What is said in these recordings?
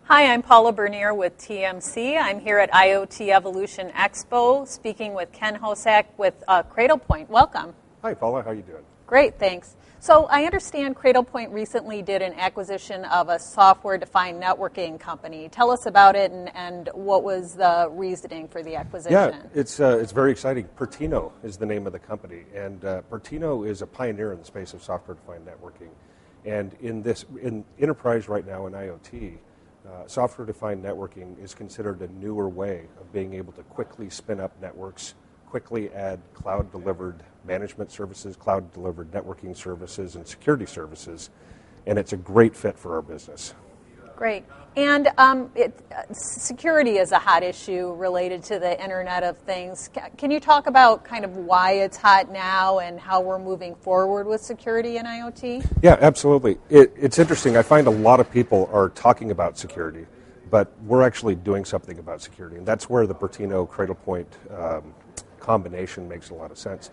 Hi, I'm Paula Bernier with TMC. I'm here at IoT Evolution Expo speaking with Ken Hosak with Cradlepoint. Welcome. Hi, Paula. How are you doing? Great, thanks. So I understand Cradlepoint recently did an acquisition of a software-defined networking company. Tell us about it and what was the reasoning for the acquisition. Yeah, it's very exciting. Pertino is the name of the company, and Pertino is a pioneer in the space of software-defined networking. And in enterprise right now in IoT, software-defined networking is considered a newer way of being able to quickly spin up networks, quickly add cloud-delivered management services, cloud-delivered networking services, and security services, and it's a great fit for our business. Great. And security is a hot issue related to the Internet of Things. Can you talk about kind of why it's hot now and how we're moving forward with security in IoT? Yeah, absolutely. It's interesting. I find a lot of people are talking about security, but we're actually doing something about security, and that's where the Pertino Cradlepoint combination makes a lot of sense.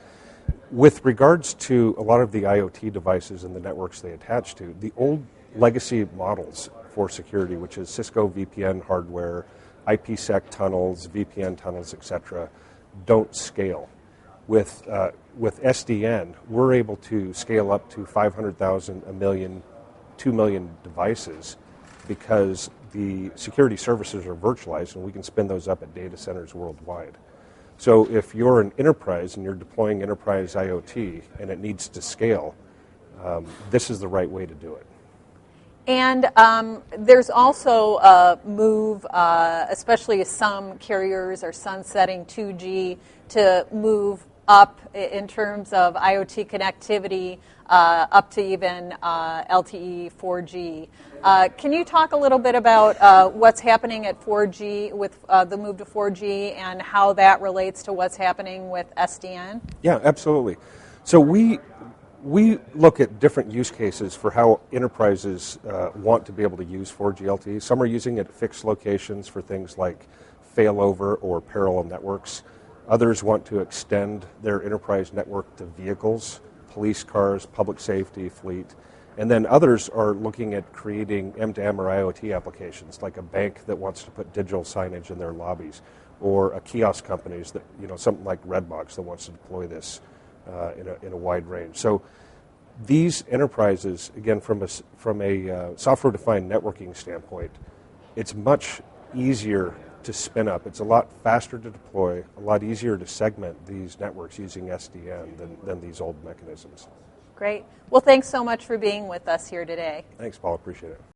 With regards to a lot of the IoT devices and the networks they attach to, the old legacy models for security, which is Cisco VPN hardware, IPsec tunnels, VPN tunnels, etc., don't scale. With SDN, we're able to scale up to 500,000, a million, 2 million devices because the security services are virtualized and we can spin those up at data centers worldwide. So if you're an enterprise and you're deploying enterprise IoT and it needs to scale, this is the right way to do it. And there's also a move, especially some carriers are sunsetting 2G to move up in terms of IoT connectivity up to even LTE 4G. Can you talk a little bit about what's happening at 4G with the move to 4G and how that relates to what's happening with SDN? Yeah, absolutely. So we look at different use cases for how enterprises want to be able to use 4G LTE. Some are using it at fixed locations for things like failover or parallel networks. Others want to extend their enterprise network to vehicles, police cars, public safety, fleet. And then others are looking at creating M2M or IoT applications, like a bank that wants to put digital signage in their lobbies, or a kiosk companies that, something like Redbox that wants to deploy this in a wide range. So these enterprises, again, from a software-defined networking standpoint, it's much easier to spin up. It's a lot faster to deploy, a lot easier to segment these networks using SDN than these old mechanisms. Great. Well, thanks so much for being with us here today. Thanks, Paul. Appreciate it.